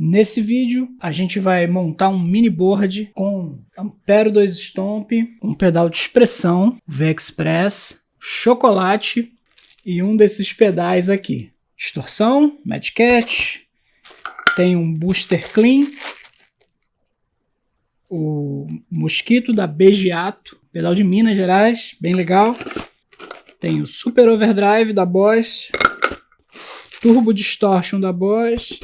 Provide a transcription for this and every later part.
Nesse vídeo a gente vai montar um mini board com Ampero 2 Stomp, um pedal de expressão, V-Express, chocolate e um desses pedais aqui. Distorção, Mad Cat, tem um Booster Clean, o Mosquito da Begiato, pedal de Minas Gerais, bem legal. Tem o Super Overdrive da Boss, Turbo Distortion da Boss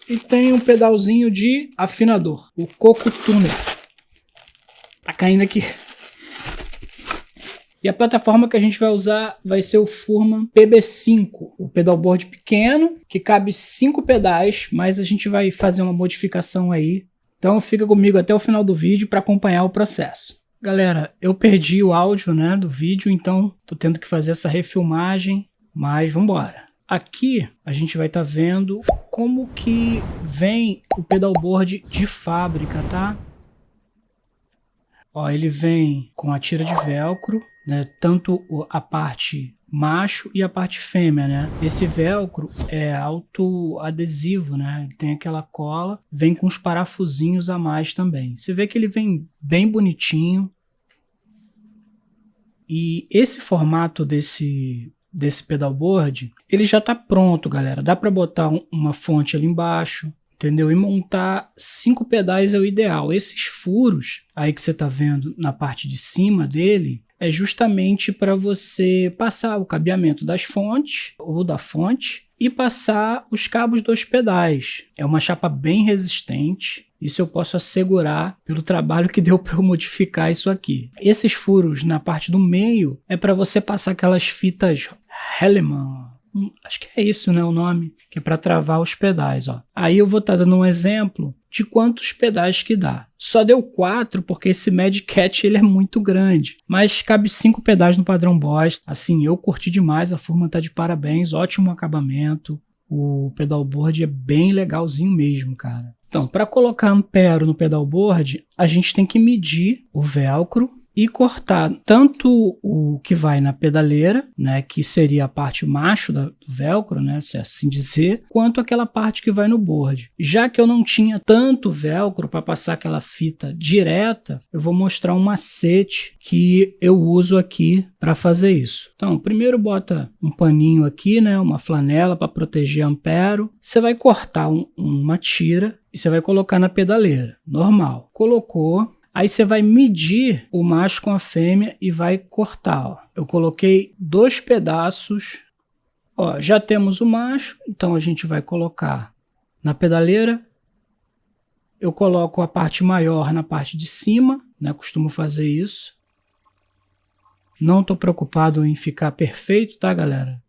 e tem um pedalzinho de afinador, o Coco Tuner. Tá caindo aqui. E a plataforma que a gente vai usar vai ser o Furman PB5, o pedalboard pequeno, que cabe 5 pedais, mas a gente vai fazer uma modificação aí. Então fica comigo até o final do vídeo para acompanhar o processo. Galera, eu perdi o áudio, né, do vídeo, então tô tendo que fazer essa refilmagem, mas vamos embora. Aqui a gente vai estar vendo como que vem o pedalboard de fábrica, tá? Ó, ele vem com a tira de velcro, né, tanto a parte macho e a parte fêmea, né? Esse velcro é autoadesivo, né? Ele tem aquela cola, vem com os parafusinhos a mais também. Você vê que ele vem bem bonitinho. E esse formato desse pedalboard, ele já tá pronto, galera. Dá para botar uma fonte ali embaixo, entendeu? E montar 5 pedais é o ideal. Esses furos aí que você tá vendo na parte de cima dele é justamente para você passar o cabeamento das fontes ou da fonte e passar os cabos dos pedais. É uma chapa bem resistente. Isso eu posso assegurar pelo trabalho que deu para eu modificar isso aqui. Esses furos na parte do meio é para você passar aquelas fitas Hellman. Acho que é isso, né, o nome, que é para travar os pedais, ó. Aí eu vou estar dando um exemplo de quantos pedais que dá. Só deu 4 porque esse Mad Cat ele é muito grande, mas cabe 5 pedais no padrão Boss. Assim, eu curti demais, a Furman tá de parabéns, ótimo acabamento. O pedalboard é bem legalzinho mesmo, cara. Então, para colocar ampero no pedalboard, a gente tem que medir o velcro e cortar tanto o que vai na pedaleira, né, que seria a parte macho do velcro, né, se assim dizer, quanto aquela parte que vai no board. Já que eu não tinha tanto velcro para passar aquela fita direta, eu vou mostrar um macete que eu uso aqui para fazer isso. Então, primeiro bota um paninho aqui, né, uma flanela para proteger ampero. Você vai cortar uma tira e você vai colocar na pedaleira, normal. Colocou. Aí você vai medir o macho com a fêmea e vai cortar. Ó. Eu coloquei 2 pedaços. Ó, já temos o macho, então a gente vai colocar na pedaleira. Eu coloco a parte maior na parte de cima, né? Costumo fazer isso. Não estou preocupado em ficar perfeito, tá, galera?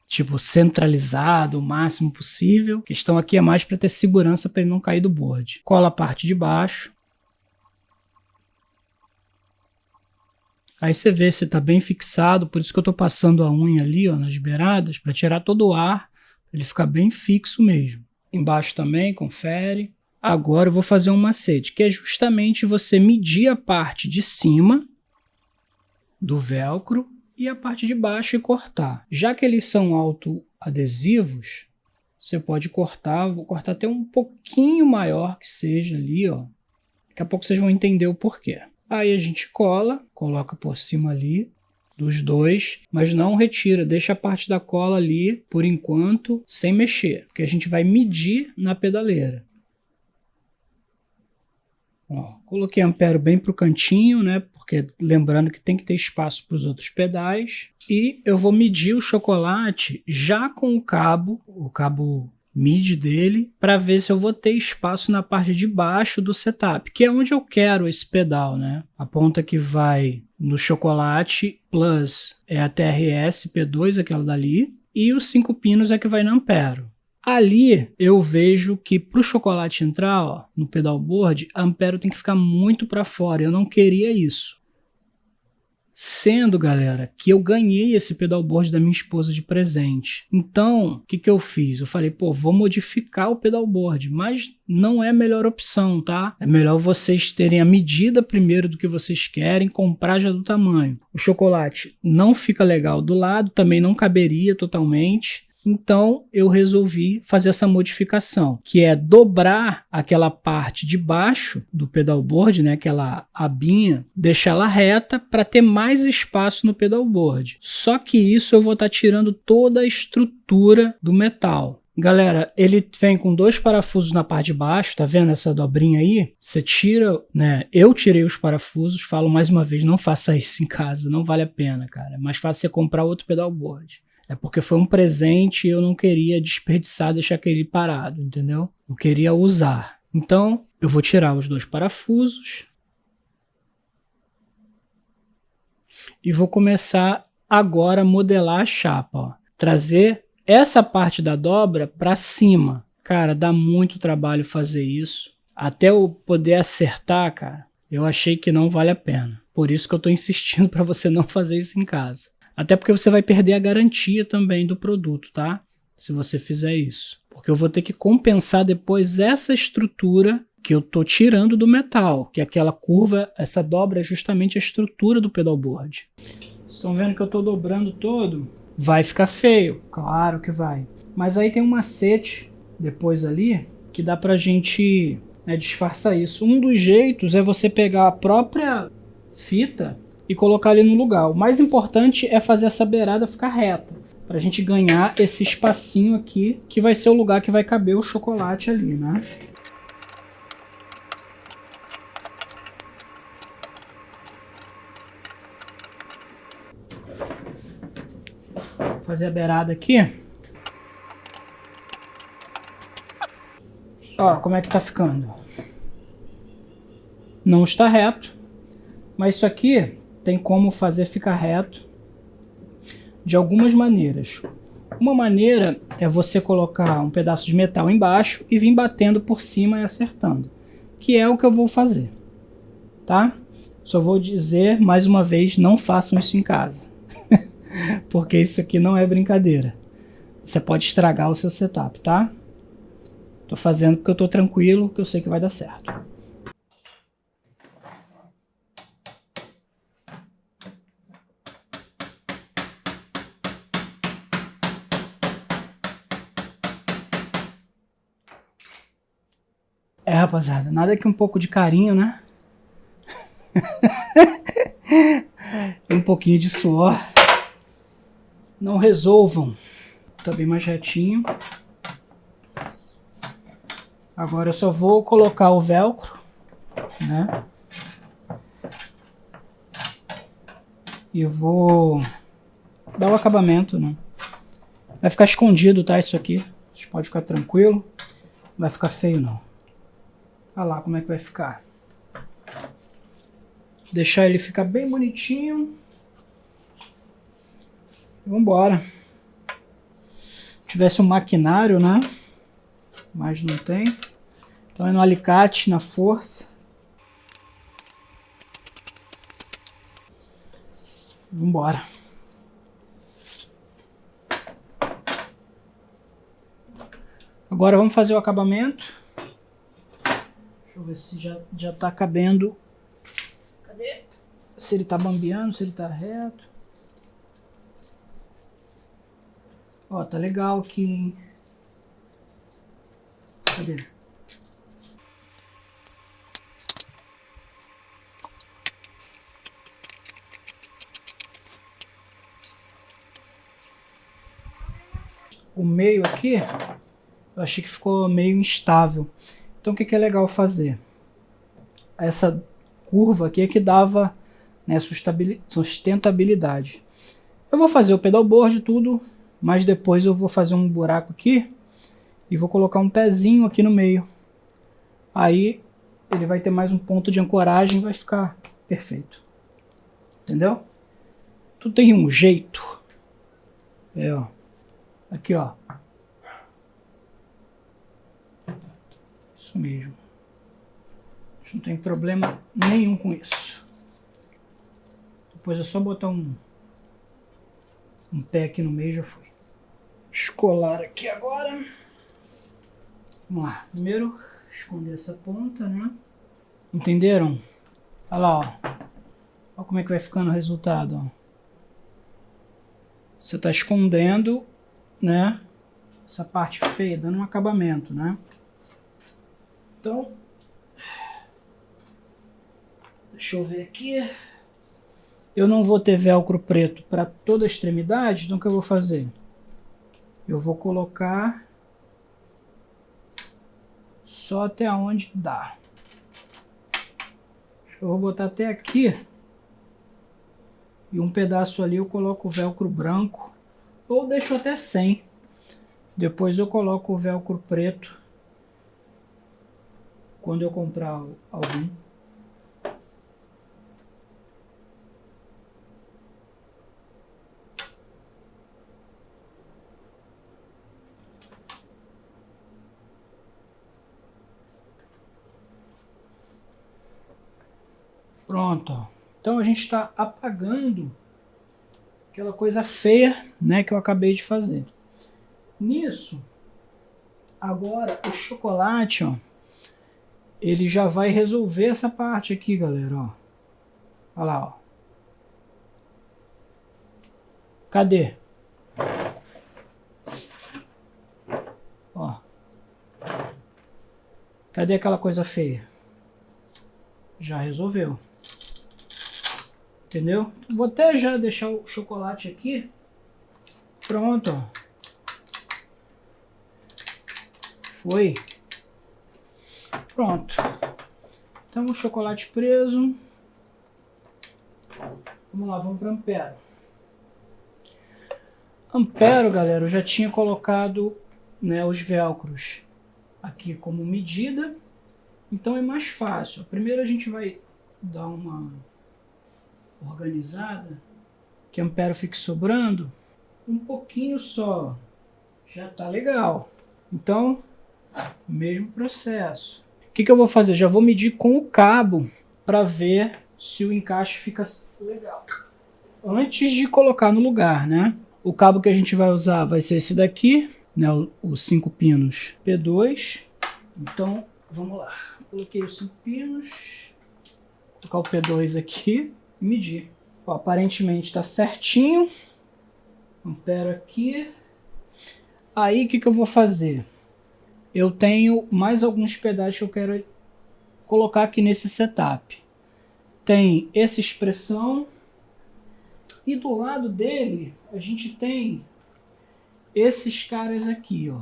Tipo, centralizado o máximo possível. A questão aqui é mais para ter segurança para ele não cair do board. Cola a parte de baixo. Aí você vê se está bem fixado, por isso que eu estou passando a unha ali, ó, nas beiradas, para tirar todo o ar, para ele ficar bem fixo mesmo. Embaixo também, confere. Agora eu vou fazer um macete, que é justamente você medir a parte de cima do velcro e a parte de baixo e cortar. Já que eles são autoadesivos, você pode cortar, vou cortar até um pouquinho maior que seja ali, ó. Daqui a pouco vocês vão entender o porquê. Aí a gente cola, coloca por cima ali dos dois, mas não retira, deixa a parte da cola ali por enquanto sem mexer, porque a gente vai medir na pedaleira. Ó, coloquei ampero bem para o cantinho, né? Porque lembrando que tem que ter espaço para os outros pedais. E eu vou medir o chocolate já com o cabo mid dele, para ver se eu vou ter espaço na parte de baixo do setup, que é onde eu quero esse pedal, né? A ponta que vai no chocolate plus é a TRS P2, aquela dali, e os 5 pinos é que vai no ampero. Ali eu vejo que para o chocolate entrar, ó, no pedalboard, ampero tem que ficar muito para fora, eu não queria isso. Sendo, galera, que eu ganhei esse pedalboard da minha esposa de presente. Então, o que eu fiz? Eu falei, pô, vou modificar o pedalboard, mas não é a melhor opção, tá? É melhor vocês terem a medida primeiro do que vocês querem, comprar já do tamanho. O chocolate não fica legal do lado, também não caberia totalmente. Então eu resolvi fazer essa modificação, que é dobrar aquela parte de baixo do pedalboard, né, aquela abinha, deixar ela reta para ter mais espaço no pedalboard. Só que isso eu vou estar tirando toda a estrutura do metal. Galera, ele vem com 2 parafusos na parte de baixo, tá vendo essa dobrinha aí? Você tira, né? Eu tirei os parafusos, falo mais uma vez, não faça isso em casa, não vale a pena, cara. É mais fácil você comprar outro pedalboard. É porque foi um presente e eu não queria desperdiçar, deixar aquele parado, entendeu? Eu queria usar. Então, eu vou tirar os 2 parafusos e vou começar agora a modelar a chapa, ó. Trazer essa parte da dobra para cima. Cara, dá muito trabalho fazer isso. Até eu poder acertar, cara, eu achei que não vale a pena. Por isso que eu estou insistindo para você não fazer isso em casa. Até porque você vai perder a garantia também do produto, tá? Se você fizer isso. Porque eu vou ter que compensar depois essa estrutura que eu estou tirando do metal. Que é aquela curva, essa dobra é justamente a estrutura do pedalboard. Estão vendo que eu estou dobrando todo? Vai ficar feio, claro que vai. Mas aí tem um macete depois ali que dá pra gente, né, disfarçar isso. Um dos jeitos é você pegar a própria fita e colocar ali no lugar. O mais importante é fazer essa beirada ficar reta, pra gente ganhar esse espacinho aqui, que vai ser o lugar que vai caber o chocolate ali, né? Fazer a beirada aqui. Ó, como é que tá ficando. Não está reto, mas isso aqui tem como fazer ficar reto de algumas maneiras. Uma maneira é você colocar um pedaço de metal embaixo e vir batendo por cima e acertando, que é o que eu vou fazer, tá? Só vou dizer mais uma vez, não façam isso em casa. Porque isso aqui não é brincadeira. Você pode estragar o seu setup, tá? Tô fazendo porque eu tô tranquilo, que eu sei que vai dar certo. É, rapaziada, nada que um pouco de carinho, né? Um pouquinho de suor não resolvam. Tá bem mais retinho. Agora eu só vou colocar o velcro, né? E vou dar o acabamento, né? Vai ficar escondido, tá? Isso aqui. Vocês podem ficar tranquilo. Não vai ficar feio, não. Olha lá como é que vai ficar. Deixar ele ficar bem bonitinho. E vambora. Se tivesse um maquinário, né? Mas não tem. Então é no alicate, na força. Vambora. Agora vamos fazer o acabamento. Deixa eu ver se já tá cabendo. Cadê? Se ele tá bambeando, se ele tá reto. Ó, tá legal aqui, hein? Cadê? O meio aqui, eu achei que ficou meio instável. Então o que é legal fazer? Essa curva aqui é que dava, né, sustentabilidade. Eu vou fazer o pedalboard e tudo, mas depois eu vou fazer um buraco aqui e vou colocar um pezinho aqui no meio. Aí ele vai ter mais um ponto de ancoragem e vai ficar perfeito. Entendeu? Tudo tem um jeito. É, ó. Aqui, ó. Isso mesmo. Não tem problema nenhum com isso. Depois é só botar um pé aqui no meio e já foi. Escolar aqui agora. Vamos lá. Primeiro, esconder essa ponta, né? Entenderam? Olha lá, ó. Olha como é que vai ficando o resultado, ó. Você tá escondendo, né, essa parte feia, dando um acabamento, né? Então, deixa eu ver aqui. Eu não vou ter velcro preto para toda a extremidade, então o que eu vou fazer? Eu vou colocar só até onde dá. Eu vou botar até aqui. E um pedaço ali eu coloco o velcro branco. Ou deixo até sem. Depois eu coloco o velcro preto. Quando eu comprar algum. Pronto, ó. Então a gente está apagando aquela coisa feia, né, que eu acabei de fazer. Nisso, agora o chocolate, ó, ele já vai resolver essa parte aqui, galera, ó. Olha lá, ó. Cadê? Ó. Cadê aquela coisa feia? Já resolveu. Entendeu? Vou até já deixar o chocolate aqui. Pronto, ó. Foi. Pronto. Então o chocolate preso. Vamos lá, vamos para ampero. Ampero, galera, eu já tinha colocado, né, os velcros aqui como medida. Então é mais fácil. Primeiro a gente vai dar uma organizada, que ampero fique sobrando um pouquinho só. Já tá legal. Então, mesmo processo. O que eu vou fazer? Já vou medir com o cabo para ver se o encaixe fica legal. Antes de colocar no lugar, né? O cabo que a gente vai usar vai ser esse daqui, né? Os 5 pinos P2. Então, vamos lá. Coloquei os 5 pinos. Vou colocar o P2 aqui e medir. Ó, aparentemente está certinho. Ampero aqui. Aí, o que eu vou fazer? Eu tenho mais alguns pedaços que eu quero colocar aqui nesse setup. Tem essa expressão. E do lado dele, a gente tem esses caras aqui, ó.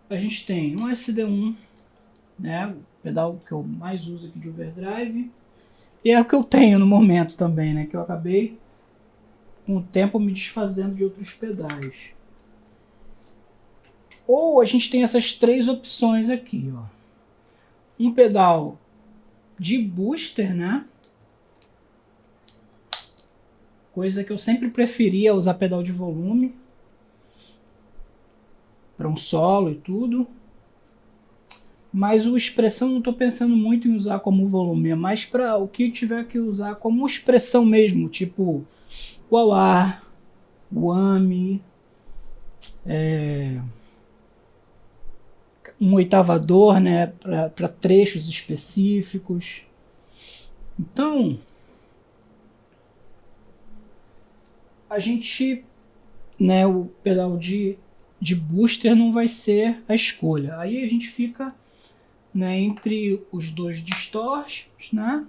A gente tem um SD1, né? O pedal que eu mais uso aqui de overdrive. E é o que eu tenho no momento também, né? Que eu acabei, com o tempo, me desfazendo de outros pedais. Ou a gente tem essas 3 opções aqui, ó. Um pedal de booster, né? Coisa que eu sempre preferia usar pedal de volume. Para um solo e tudo. Mas o expressão não estou pensando muito em usar como volume. É mais para o que tiver que usar como expressão mesmo. Tipo o wah-wah, o ami, um oitavador, né, para trechos específicos. Então, a gente, né, o pedal de booster não vai ser a escolha. Aí a gente fica, né, entre os 2 distortions, né,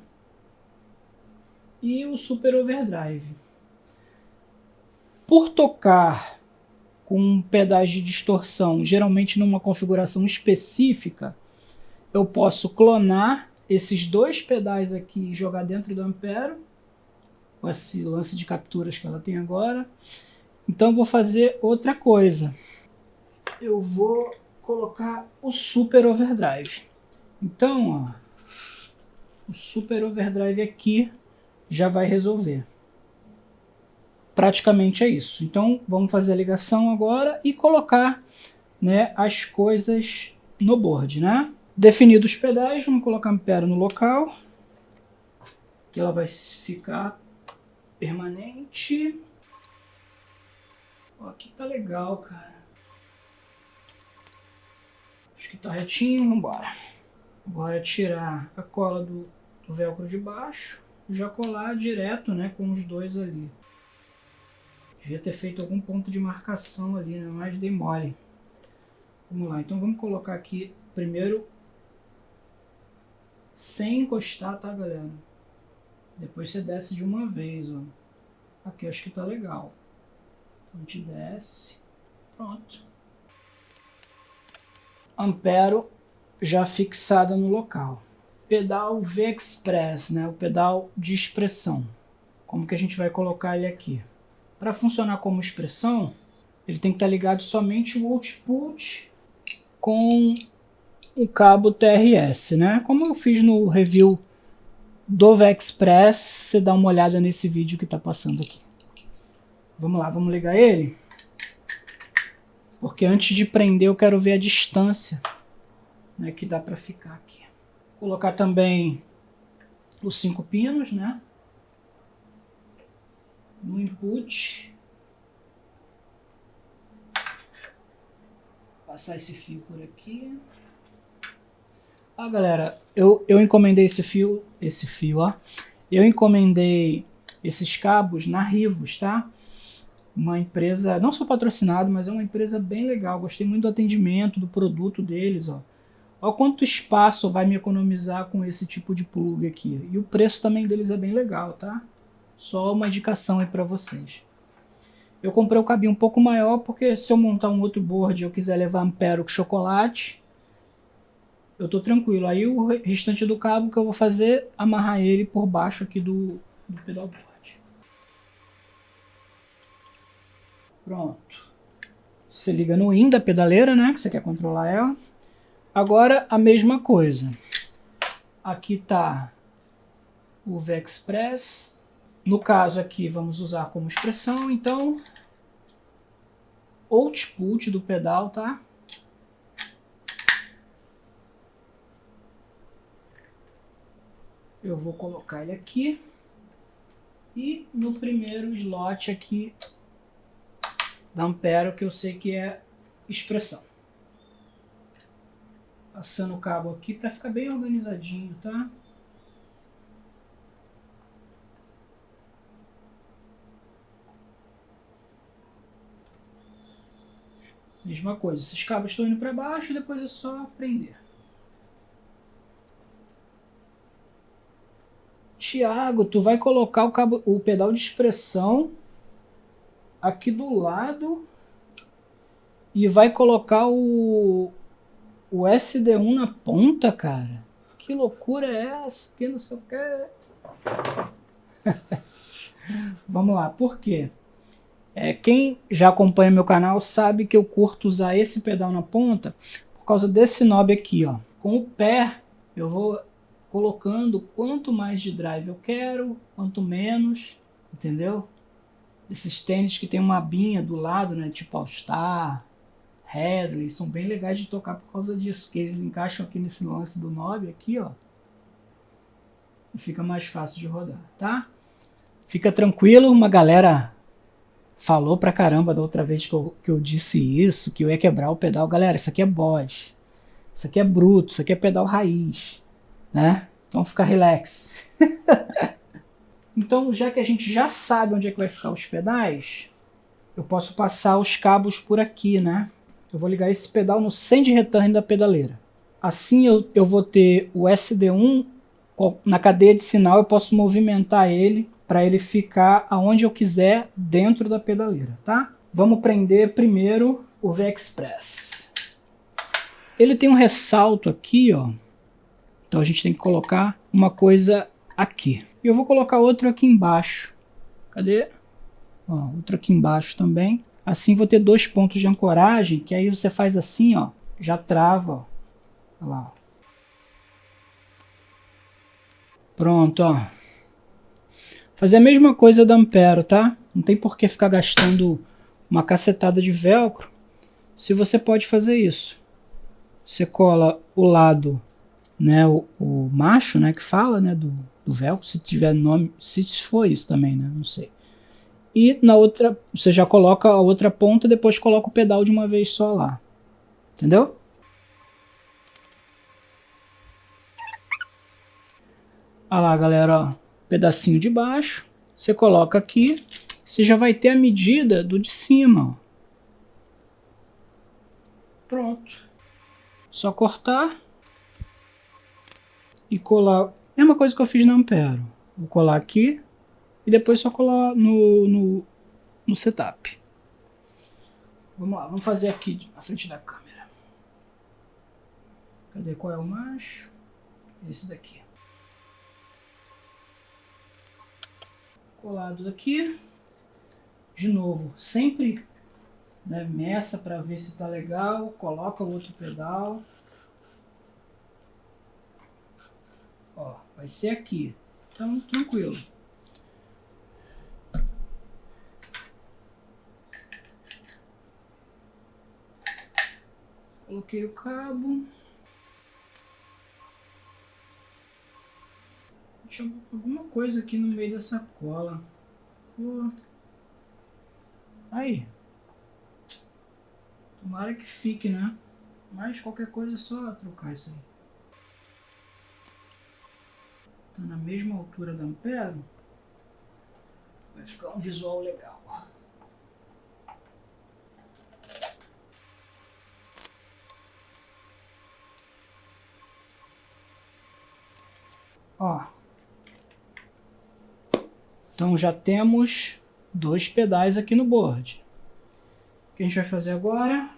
e o super overdrive. Por tocar com pedais de distorção, geralmente numa configuração específica, eu posso clonar esses 2 pedais aqui e jogar dentro do ampero, com esse lance de capturas que ela tem agora. Então eu vou fazer outra coisa. Eu vou colocar o super overdrive. Então, ó, o super overdrive aqui já vai resolver. Praticamente é isso. Então vamos fazer a ligação agora e colocar, né, as coisas no board, né? Definidos os pedais, vamos colocar ampero no local, que ela vai ficar permanente. Ó, aqui tá legal, cara. Acho que tá retinho, vamos embora. Agora tirar a cola do velcro de baixo, já colar direto, né, com os 2 ali. Devia ter feito algum ponto de marcação ali, né? Mas dei mole. Vamos lá, então vamos colocar aqui primeiro sem encostar, tá, galera? Depois você desce de uma vez, ó. Aqui acho que tá legal. Então a gente desce. Pronto. Ampero já fixada no local. Pedal V-Express, né? O pedal de expressão. Como que a gente vai colocar ele aqui? Para funcionar como expressão, ele tem que estar ligado somente o output com o cabo TRS, né? Como eu fiz no review do V-Express, você dá uma olhada nesse vídeo que está passando aqui. Vamos lá, vamos ligar ele? Porque antes de prender eu quero ver a distância, né, que dá para ficar aqui. Vou colocar também os 5 pinos, né? No input. Passar esse fio por aqui. Ah, galera, eu encomendei esse fio, ó. Eu encomendei esses cabos na Rivus, tá? Uma empresa, não sou patrocinado, mas é uma empresa bem legal. Gostei muito do atendimento, do produto deles, ó. Olha quanto espaço vai me economizar com esse tipo de plug aqui. E o preço também deles é bem legal, tá? Só uma indicação aí para vocês. Eu comprei o cabinho um pouco maior porque se eu montar um outro board e eu quiser levar ampero com chocolate, eu tô tranquilo. Aí o restante do cabo que eu vou fazer, amarrar ele por baixo aqui do pedalboard. Pronto. Você liga no IN da pedaleira, né? Que você quer controlar ela. Agora a mesma coisa. Aqui tá o V-Express. No caso aqui vamos usar como expressão, então output do pedal, tá? Eu vou colocar ele aqui e no primeiro slot aqui da ampero, que eu sei que é expressão. Passando o cabo aqui para ficar bem organizadinho, tá? Mesma coisa, esses cabos estão indo para baixo, depois é só prender. Tiago, tu vai colocar o pedal de expressão aqui do lado e vai colocar o SD1 na ponta, cara? Que loucura é essa? Que não sei o que. Vamos lá, por quê? Quem já acompanha meu canal sabe que eu curto usar esse pedal na ponta por causa desse knob aqui, ó. Com o pé eu vou colocando quanto mais de drive eu quero, quanto menos, entendeu? Esses tênis que tem uma abinha do lado, né, tipo All Star, Hadley, são bem legais de tocar por causa disso, que eles encaixam aqui nesse lance do knob aqui, ó. E fica mais fácil de rodar, tá? Fica tranquilo, uma galera falou pra caramba da outra vez que eu disse isso, que eu ia quebrar o pedal. Galera, isso aqui é bode. Isso aqui é bruto, isso aqui é pedal raiz, né? Então fica relax. Então, já que a gente já sabe onde é que vai ficar os pedais, eu posso passar os cabos por aqui, né? Eu vou ligar esse pedal no send return da pedaleira. Assim eu vou ter o SD1 na cadeia de sinal, eu posso movimentar ele para ele ficar aonde eu quiser dentro da pedaleira, tá? Vamos prender primeiro o V-Express. Ele tem um ressalto aqui, ó. Então a gente tem que colocar uma coisa aqui. E eu vou colocar outro aqui embaixo. Cadê? Ó, outro aqui embaixo também. Assim vou ter 2 pontos de ancoragem, que aí você faz assim, ó, já trava, ó. Olha lá, ó. Pronto, ó. Fazer a mesma coisa da ampero, tá? Não tem por que ficar gastando uma cacetada de velcro se você pode fazer isso. Você cola o lado, né, o macho, né, que fala, né, do velcro, se tiver nome, se for isso também, né, não sei. E na outra, você já coloca a outra ponta, depois coloca o pedal de uma vez só lá. Entendeu? Olha lá, galera, ó. Pedacinho de baixo. Você coloca aqui você já vai ter a medida do de cima. Ó. Pronto. Só cortar e colar. Mesma coisa que eu fiz na Ampero. Vou colar aqui e depois só colar no setup. Vamos lá, vamos fazer aqui na frente da câmera. Cadê? Qual é o macho? Esse daqui. Colado aqui. De novo, sempre, né, meça para ver se tá legal. Coloca o outro pedal. Ó, vai ser aqui. Então, tranquilo. Coloquei o cabo. Deixa alguma coisa aqui no meio da sacola. Pô. Aí. Tomara que fique, né? Mas qualquer coisa é só trocar isso aí. Tá na mesma altura da Ampero. Vai ficar um visual legal. Ó. Então já temos 2 pedais aqui no board. O que a gente vai fazer agora?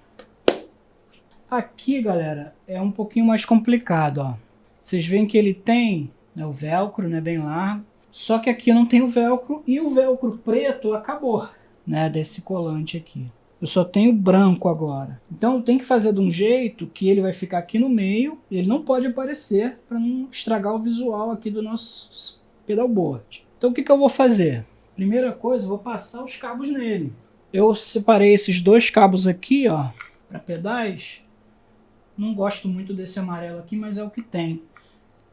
Aqui, galera, é um pouquinho mais complicado, ó. Vocês veem que ele tem, né, o velcro, né, bem largo. Só que aqui não tem o velcro e o velcro preto acabou, né, desse colante aqui. Eu só tenho branco agora. Então eu tenho que fazer de um jeito que ele vai ficar aqui no meio. Ele não pode aparecer para não estragar o visual aqui do nosso pedalboard. Então o que eu vou fazer? Primeira coisa, eu vou passar os cabos nele. Eu separei esses 2 cabos aqui, ó, para pedais. Não gosto muito desse amarelo aqui, mas é o que tem.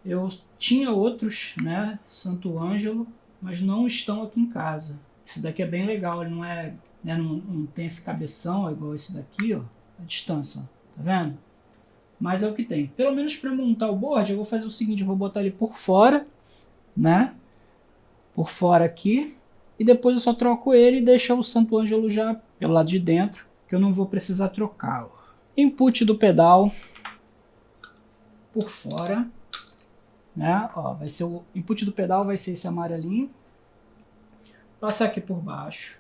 Eu tinha outros, né, Santo Ângelo, mas não estão aqui em casa. Esse daqui é bem legal, ele não é, né, não tem esse cabeção, ó, igual esse daqui, ó, a distância, ó, tá vendo? Mas é o que tem. Pelo menos para montar o board, eu vou fazer o seguinte, eu vou botar ele por fora, né, por fora aqui, e depois eu só troco ele e deixo o Santo Ângelo já pelo lado de dentro, que eu não vou precisar trocá-lo. Input do pedal por fora, né? Ó, vai ser o input do pedal vai ser esse amarelinho. Passar aqui por baixo.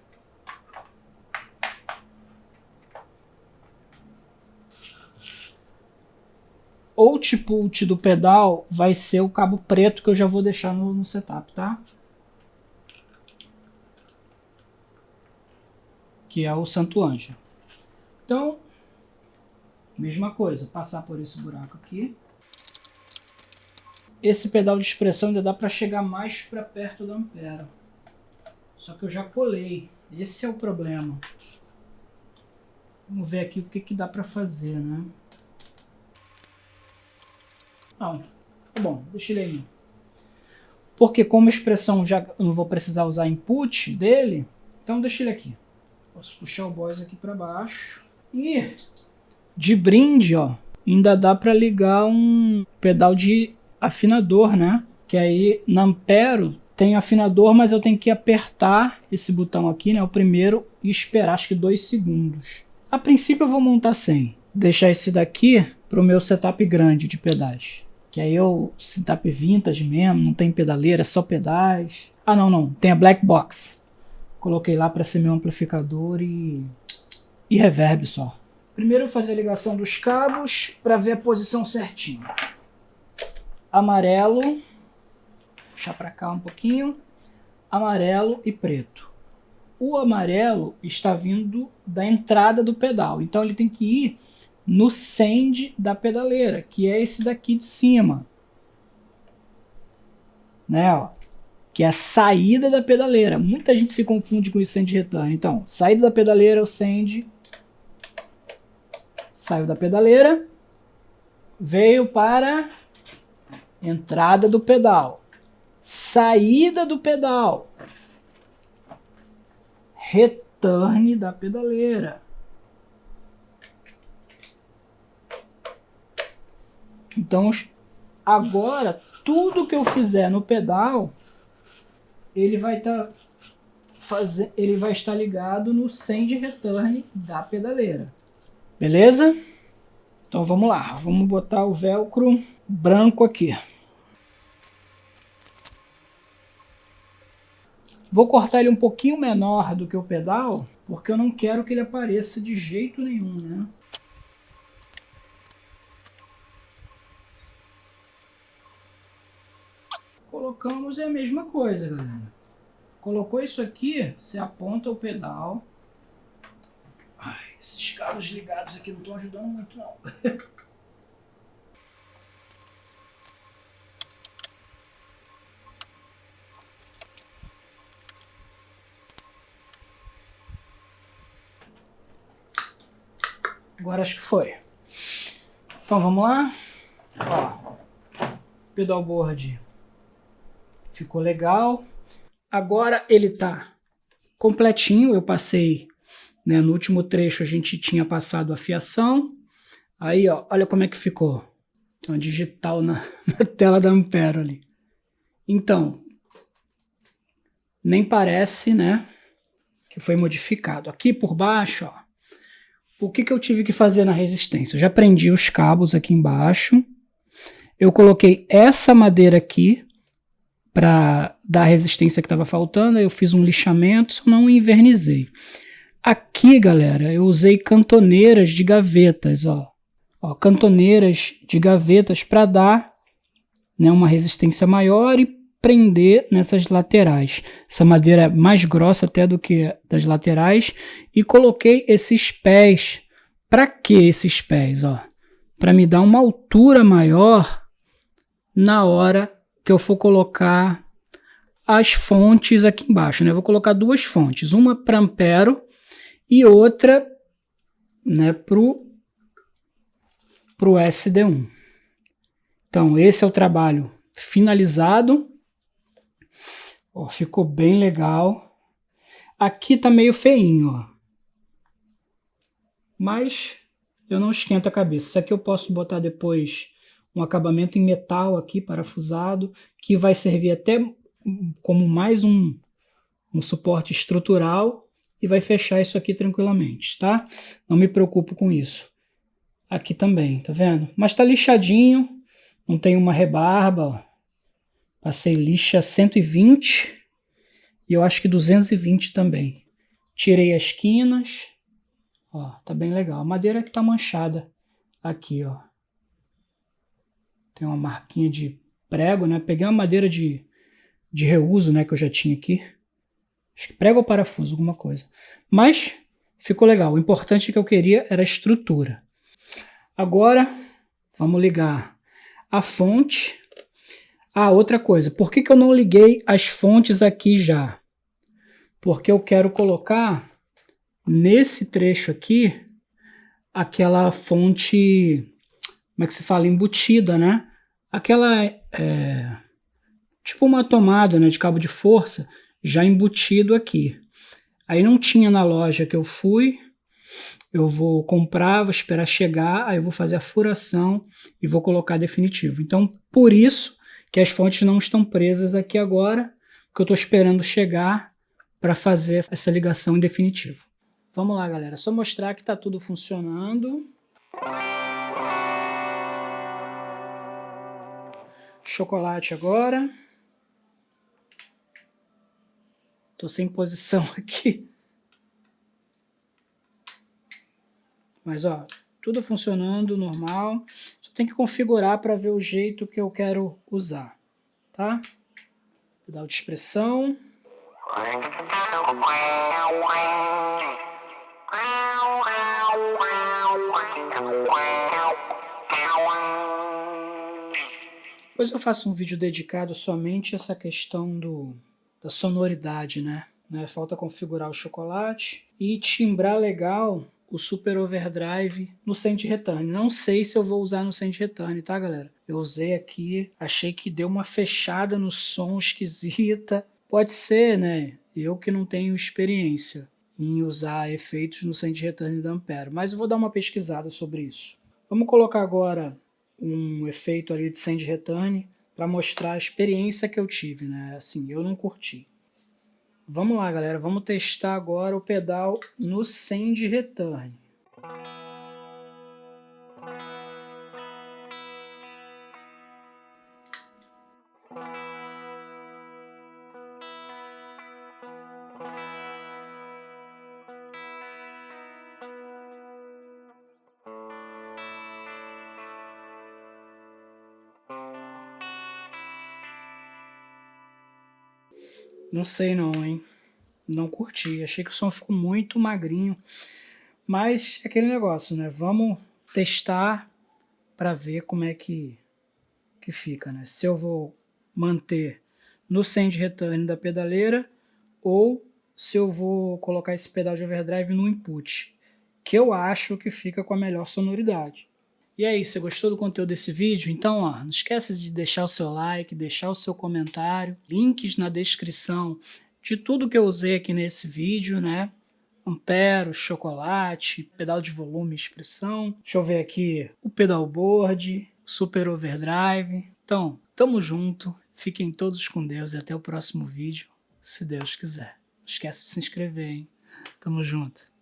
Output do pedal vai ser o cabo preto que eu já vou deixar no setup, tá? Que é o Santo Ângelo. Então, mesma coisa, passar por esse buraco aqui. Esse pedal de expressão ainda dá para chegar mais para perto da Ampero. Só que eu já colei. Esse é o problema. Vamos ver aqui o que dá para fazer, né? Não, tá bom, deixa ele aí. Porque como expressão já eu não vou precisar usar input dele, então deixa ele aqui. Posso puxar o boss aqui para baixo. E de brinde, ó, ainda dá para ligar um pedal de afinador, né? Que aí na Ampero tem afinador, mas eu tenho que apertar esse botão aqui, né? O primeiro e esperar acho que 2 segundos. A princípio eu vou montar sem. Deixar esse daqui para o meu setup grande de pedais. Que aí eu setup vintage mesmo, não tem pedaleira, é só pedais. Ah, não, tem a black box. Coloquei lá para ser meu amplificador e reverb só. Primeiro eu vou fazer a ligação dos cabos para ver a posição certinha. Amarelo, puxar para cá um pouquinho, amarelo e preto. O amarelo está vindo da entrada do pedal, então ele tem que ir no send da pedaleira, que é esse daqui de cima, né, ó, que é a saída da pedaleira. Muita gente se confunde com o send return. Então, saída da pedaleira, o send, saiu da pedaleira, veio para entrada do pedal, saída do pedal, return da pedaleira. Então, agora, tudo que eu fizer no pedal, ele vai estar ele vai estar ligado no send return da pedaleira. Beleza? Então vamos lá, vamos botar o velcro branco aqui. Vou cortar ele um pouquinho menor do que o pedal, porque eu não quero que ele apareça de jeito nenhum, né? Colocamos a mesma coisa, galera. Colocou isso aqui, você aponta o pedal. Ai, esses cabos ligados aqui não estão ajudando muito, não. Agora acho que foi. Então vamos lá. Ó, pedalboard ficou legal. Agora ele tá completinho. Eu passei, né, no último trecho a gente tinha passado a fiação. Aí, ó, olha como é que ficou. Tem uma digital na tela da Ampero ali. Então, nem parece, né, que foi modificado. Aqui por baixo, ó, o que eu tive que fazer na resistência? Eu já prendi os cabos aqui embaixo. Eu coloquei essa madeira aqui para dar a resistência que estava faltando. Eu fiz um lixamento, só não invernizei. Aqui, galera, eu usei cantoneiras de gavetas, ó. Ó, cantoneiras de gavetas para dar, né, uma resistência maior e prender nessas laterais. Essa madeira é mais grossa até do que das laterais. E coloquei esses pés. Para que esses pés? Para me dar uma altura maior na hora que eu for colocar as fontes aqui embaixo, né? Eu vou colocar duas fontes, uma para Ampero e outra, né, pro SD1. Então esse é o trabalho finalizado. Ó, ficou bem legal. Aqui tá meio feinho, ó. Mas eu não esquento a cabeça. Isso aqui eu posso botar depois um acabamento em metal aqui, parafusado, que vai servir até como mais um suporte estrutural e vai fechar isso aqui tranquilamente, tá? Não me preocupo com isso. Aqui também, tá vendo? Mas tá lixadinho, não tem uma rebarba, ó. Passei lixa 120 e eu acho que 220 também. Tirei as quinas, ó, tá bem legal. A madeira que tá manchada aqui, ó. Tem uma marquinha de prego, né? Peguei uma madeira de reuso, né, que eu já tinha aqui. Acho que prego ou parafuso, alguma coisa. Mas ficou legal. O importante que eu queria era a estrutura. Agora, vamos ligar a fonte. Ah, outra coisa. Por que eu não liguei as fontes aqui já? Porque eu quero colocar nesse trecho aqui aquela fonte, como é que se fala? Embutida, né? Aquela, tipo uma tomada, né, de cabo de força, já embutido aqui. Aí não tinha na loja que eu fui. Eu vou comprar, vou esperar chegar, aí eu vou fazer a furação e vou colocar definitivo. Então, por isso que as fontes não estão presas aqui agora, porque eu estou esperando chegar para fazer essa ligação em definitivo. Vamos lá, galera. Só mostrar que está tudo funcionando. Chocolate agora. Estou sem posição aqui. Mas, ó, tudo funcionando normal. Só tem que configurar para ver o jeito que eu quero usar, tá? Pedal de expressão. Depois eu faço um vídeo dedicado somente a essa questão da sonoridade, né? Falta configurar o chocolate e timbrar legal o Super Overdrive no Send Return. Não sei se eu vou usar no Send Return, tá, galera? Eu usei aqui, achei que deu uma fechada no som esquisita. Pode ser, né? Eu que não tenho experiência em usar efeitos no Send Return da Ampero, mas eu vou dar uma pesquisada sobre isso. Vamos colocar agora um efeito ali de Send Return para mostrar a experiência que eu tive, né? Assim, eu não curti. Vamos lá, galera, vamos testar agora o pedal no Send Return. Não sei não, hein? Não curti. Achei que o som ficou muito magrinho. Mas é aquele negócio, né? Vamos testar para ver como é que fica, né? Se eu vou manter no Send Return da pedaleira ou se eu vou colocar esse pedal de overdrive no input, que eu acho que fica com a melhor sonoridade. E aí, você gostou do conteúdo desse vídeo? Então, ó, não esqueça de deixar o seu like, deixar o seu comentário, links na descrição de tudo que eu usei aqui nesse vídeo, né? Ampero, chocolate, pedal de volume e expressão. Deixa eu ver aqui o pedalboard, super overdrive. Então, tamo junto, fiquem todos com Deus e até o próximo vídeo, se Deus quiser. Não esquece de se inscrever, hein? Tamo junto.